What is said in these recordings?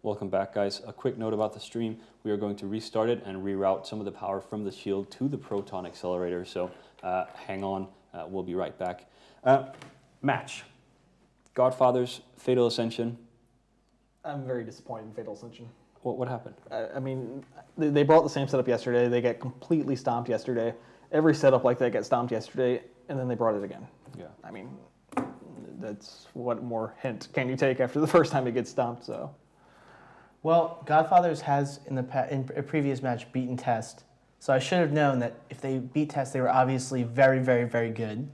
Welcome back, guys. A quick note about the stream. We are going to restart it and reroute some of the power from the shield to the proton accelerator. So hang on, we'll be right back. Match. Godfathers, Fatal Ascension. I'm very disappointed in Fatal Ascension. What happened? I mean, they brought the same setup yesterday. They got completely stomped yesterday. Every setup like that got stomped yesterday, and then they brought it again. Yeah. I mean, that's what more hint can you take after the first time it gets stomped? So. Well, Godfathers has in a previous match beaten Test, so I should have known that if they beat Test, they were obviously very, very, very good.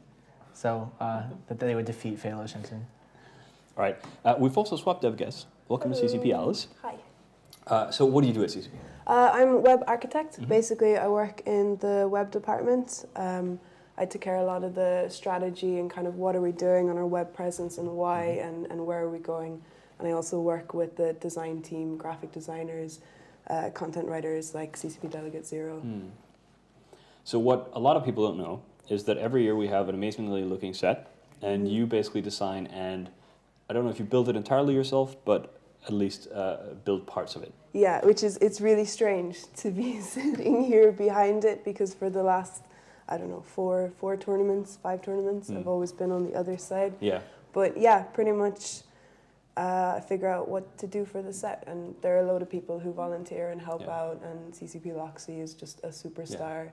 So that they would defeat Fatal Ascension. All right. We've also swapped dev guests. Welcome to CCP, Alice. Hi. So what do you do at CCP? I'm a web architect. Basically, I work in the web department. I take care of a lot of the strategy and kind of what are we doing on our web presence and why and where are we going. And I also work with the design team, graphic designers, content writers like CCP Delegate Zero. So what a lot of people don't know is that every year we have an amazingly looking set, and you basically design, and I don't know if you build it entirely yourself, but at least build parts of it. Yeah, it's really strange to be sitting here behind it, because for the last, I don't know, 5 tournaments, I've always been on the other side. Yeah. But yeah, pretty much figure out what to do for the set, and there are a load of people who volunteer and help out, and CCP Loxy is just a superstar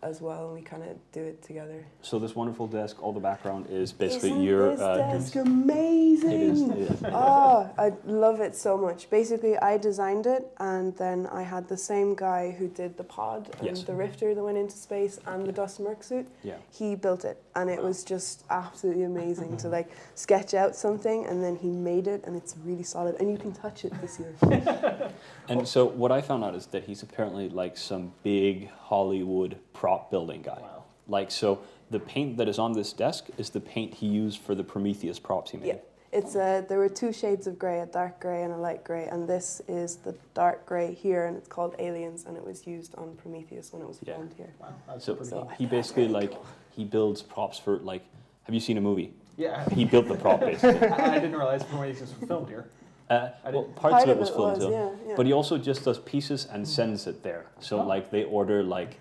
as well, and we kind of do it together. So this wonderful desk, all the background is basically Isn't your... this desk amazing? It is. Oh, I love it so much. Basically, I designed it, and then I had the same guy who did the pod and the Rifter that went into space and the Dust Merc suit. Yeah. He built it, and it was just absolutely amazing to like sketch out something, and then he made it, and it's really solid, and you can touch it this year. And so what I found out is that he's apparently like some big Hollywood prop building guy. Wow. Like, so the paint that is on this desk is the paint he used for the Prometheus props he made. Yeah. It's there were 2 shades of grey, a dark grey and a light grey, and this is the dark grey here, and it's called Aliens, and it was used on Prometheus when it was filmed here. Wow, so he basically he builds props for like, have you seen a movie? Yeah. He built the prop basically. I didn't realize Prometheus was filmed here. Well, parts of it was filmed too, yeah. but he also just does pieces and sends it there. So like they order like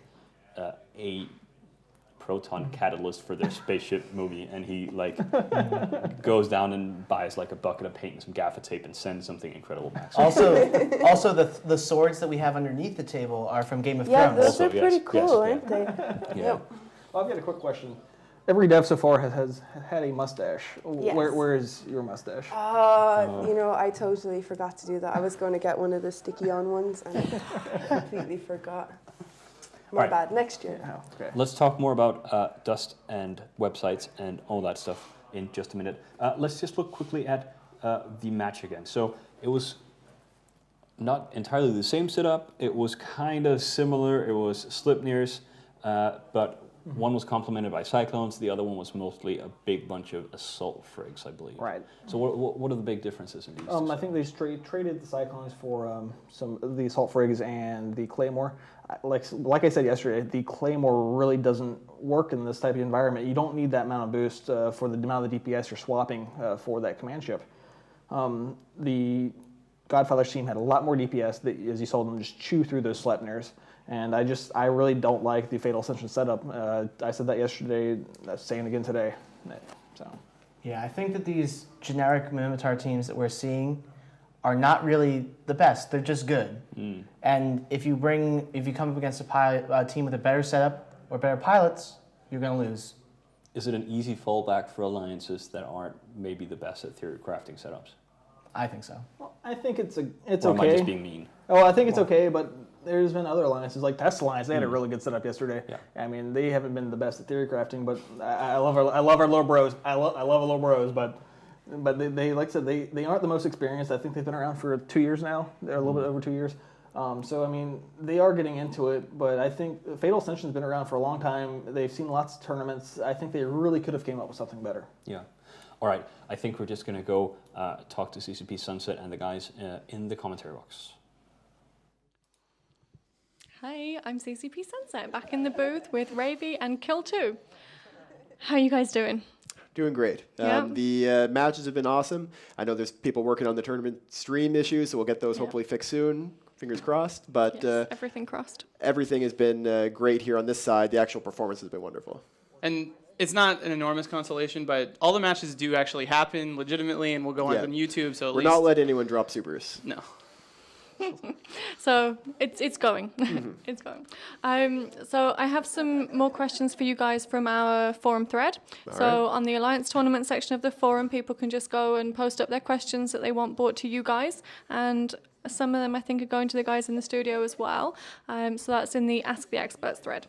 a proton catalyst for their spaceship movie, and he like goes down and buys like a bucket of paint and some gaffer tape and sends something incredible back. Also the swords that we have underneath the table are from Game of Thrones. Yeah, those Also, are pretty cool, aren't they? Yeah. Well, I've got a quick question. Every dev so far has had a mustache. Yes. Where is your mustache? You know, I totally forgot to do that. I was going to get one of the sticky-on ones, and I completely forgot. My bad. Next year. Oh, okay. Let's talk more about Dust and websites and all that stuff in just a minute. Let's just look quickly at the match again. So it was not entirely the same setup. It was kind of similar. It was Slipneers, but one was complemented by Cyclones. The other one was mostly a big bunch of Assault Frigs, I believe. Right. So what are the big differences in these? I think they traded the Cyclones for some of the Assault Frigs and the Claymore. Like I said yesterday, the Claymore really doesn't work in this type of environment. You don't need that amount of boost for the amount of DPS you're swapping for that command ship. The Godfather's team had a lot more DPS, as you saw them just chew through those Sleipnirs. And I really don't like the Fatal Ascension setup. I said that yesterday, I'm saying it again today. So. Yeah, I think that these generic Minotaur teams that we're seeing are not really the best. They're just good. And if you come up against a team with a better setup or better pilots, you're going to lose. Is it an easy fallback for alliances that aren't maybe the best at theory crafting setups? I think so. Well, I think it's okay. Or am I just being mean? Oh, I think it's okay, but there's been other alliances like Test Alliance. They had a really good setup yesterday. Yeah. I mean, they haven't been the best at theory crafting, but I love our little bros. I love our little bros, but they like I said, they aren't the most experienced. I think they've been around for 2 years now. They're a little bit over 2 years. So I mean, they are getting into it, but I think Fatal Ascension's been around for a long time. They've seen lots of tournaments. I think they really could have came up with something better. Yeah. All right. I think we're just going to go talk to CCP Sunset and the guys in the commentary box. Hi, I'm CCP Sunset, back in the booth with Ravy and Kill2. How are you guys doing? Doing great. Yeah. The matches have been awesome. I know there's people working on the tournament stream issues, so we'll get those Yeah. hopefully fixed soon. Fingers crossed. But Yes, everything crossed. everything has been great here on this side. The actual performance has been wonderful. And it's not an enormous consolation, but all the matches do actually happen legitimately and will go on YouTube. So at We're least not letting anyone drop supers. no. So it's going. It's going. So I have some more questions for you guys from our forum thread. So on the Alliance Tournament section of the forum, people can just go and post up their questions that they want brought to you guys. And some of them I think are going to the guys in the studio as well. So that's in the Ask the Experts thread.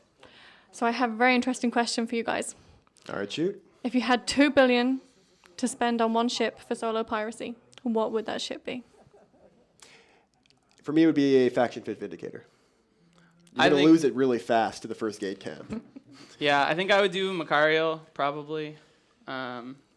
So I have a very interesting question for you guys. All right, shoot. If you had $2 billion to spend on one ship for solo piracy, what would that ship be? For me, it would be a faction fit Vindicator. You're going to lose it really fast to the first gate camp. Yeah, I think I would do Macario probably.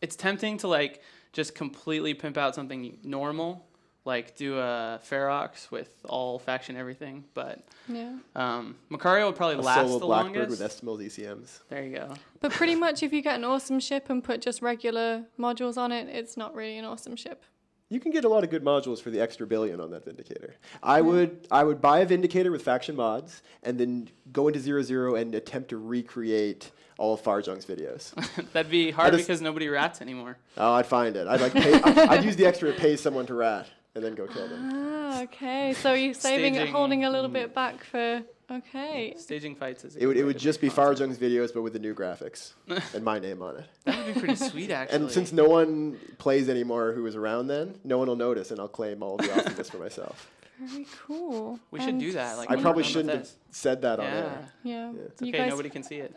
It's tempting to like just completely pimp out something normal, like do a Ferox with all faction everything. But Macario would probably last solo the Blackbird longest. with Estimals ECMs. There you go. But pretty much if you get an awesome ship and put just regular modules on it, it's not really an awesome ship. You can get a lot of good modules for the extra billion on that Vindicator. I would buy a Vindicator with faction mods and then go into 0-0 and attempt to recreate all of Farjung's videos. That'd be hard because nobody rats anymore. Oh, I'd find it. I'd use the extra to pay someone to rat and then go kill them. Ah, okay. So you're saving it, holding a little bit back for, okay. Staging fights is It would just be Farjung's videos, but with the new graphics and my name on it. That would be pretty sweet, actually. And since no one plays anymore who was around then, no one will notice, and I'll claim all the awesomeness for myself. Very cool. We should do that. Like I probably run with shouldn't have this. said that on air. Yeah. It's okay, nobody can see it.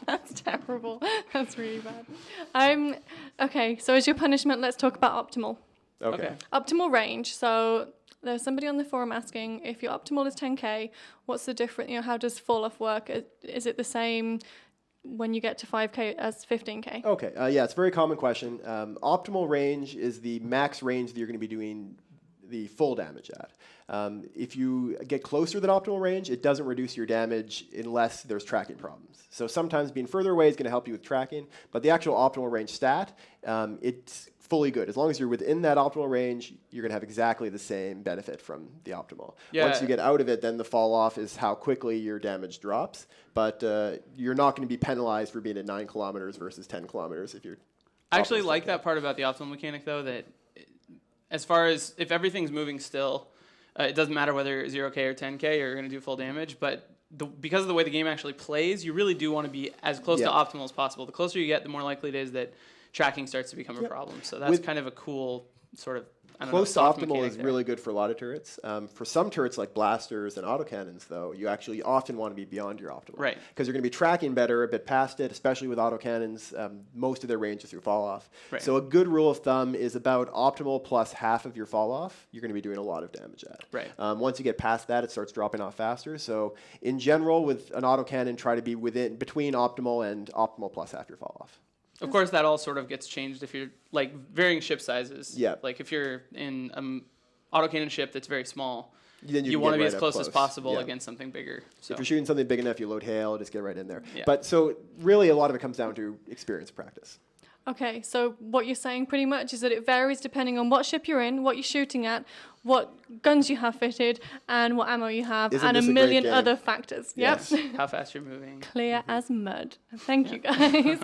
That's terrible. That's really bad. Okay, so as your punishment, let's talk about optimal. Okay. Optimal range. So there's somebody on the forum asking if your optimal is 10k, what's the difference? How does fall off work? Is it the same when you get to 5k as 15k? Okay. Yeah, it's a very common question. Optimal range is the max range that you're going to be doing the full damage at. If you get closer to that optimal range, it doesn't reduce your damage unless there's tracking problems. So sometimes being further away is going to help you with tracking, but the actual optimal range stat, it's fully good. As long as you're within that optimal range, you're going to have exactly the same benefit from the optimal. Yeah. Once you get out of it, then the fall off is how quickly your damage drops, but you're not going to be penalized for being at 9 kilometers versus 10 kilometers if you're... I actually like that part about the optimal mechanic, though, that as far as if everything's moving still, it doesn't matter whether 0k or 10k, you're going to do full damage, but because of the way the game actually plays, you really do want to be as close to optimal as possible. The closer you get, the more likely it is that tracking starts to become a problem. So that's kind of a cool sort of, close to optimal is really good for a lot of turrets. For some turrets like blasters and autocannons, though, you actually often want to be beyond your optimal. Right. Because you're going to be tracking better a bit past it, especially with autocannons. Most of their range is through fall off. Right. So a good rule of thumb is about optimal plus half of your fall off, you're going to be doing a lot of damage at. Right. Once you get past that, it starts dropping off faster. So in general, with an autocannon, try to be between optimal and optimal plus half your fall off. Of course, that all sort of gets changed if you're, like, varying ship sizes. Yeah. Like, if you're in an autocannon ship that's very small, Then you want to be right as close as possible Yeah. against something bigger. So. If you're shooting something big enough, you load hail, just get right in there. Yeah. But so really a lot of it comes down to experience and practice. Okay, so what you're saying pretty much is that it varies depending on what ship you're in, what you're shooting at, what guns you have fitted, and what ammo you have, Isn't and a this a great million game? other factors. Yes. Yep. How fast you're moving. Clear as mud. Thank you, guys.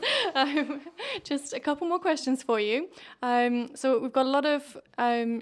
Just a couple more questions for you. So we've got a lot of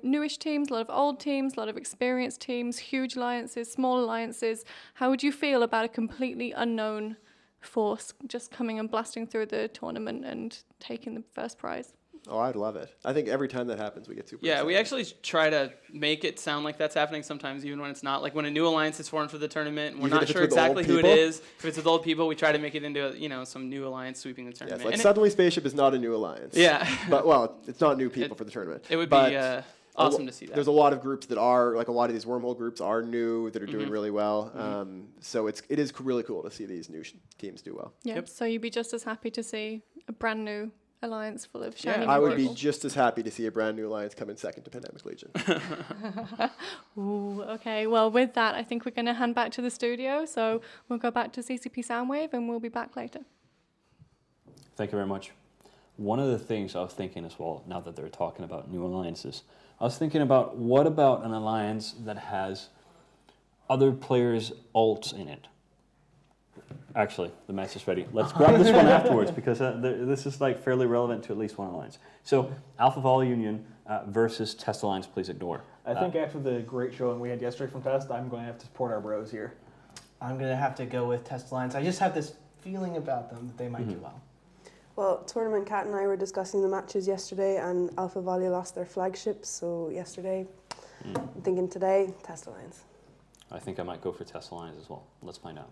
newish teams, a lot of old teams, a lot of experienced teams, huge alliances, small alliances. How would you feel about a completely unknown force just coming and blasting through the tournament and taking the first prize? Oh, I'd love it. I think every time that happens, we get super Yeah, excited. we actually try to make it sound like that's happening sometimes, even when it's not. Like when a new alliance is formed for the tournament, we're Even not if it's sure with exactly old who it people? is. If it's with old people, we try to make it into some new alliance sweeping the Yes, tournament. like And suddenly Spaceship is not a new alliance. Yeah. But, well, it's not new people for the tournament. it would But be awesome to see that. There's a lot of groups that are, like a lot of these wormhole groups are new, that are doing really well. So it is really cool to see these new teams do well. Yeah. Yep. So you'd be just as happy to see a brand new alliance full of shiny I new would be people. just as happy to see a brand new alliance come in second to Pandemic Legion. Ooh, okay. Well, with that, I think we're going to hand back to the studio. So we'll go back to CCP Soundwave and we'll be back later. Thank you very much. One of the things I was thinking as well, now that they're talking about new alliances, I was thinking about what about an alliance that has other players' ults in it? Actually, the match is ready. Let's grab this one afterwards because this is like fairly relevant to at least one alliance. So, Alpha Volley Union versus Test Alliance, please ignore. I think after the great showing we had yesterday from Test, I'm going to have to support our bros here. I'm going to have to go with Test Alliance. I just have this feeling about them that they might do well. Well, Tournament Cat and I were discussing the matches yesterday, and Alpha Volley lost their flagship. So yesterday, I'm thinking today, Test Alliance. I think I might go for Test Alliance as well. Let's find out.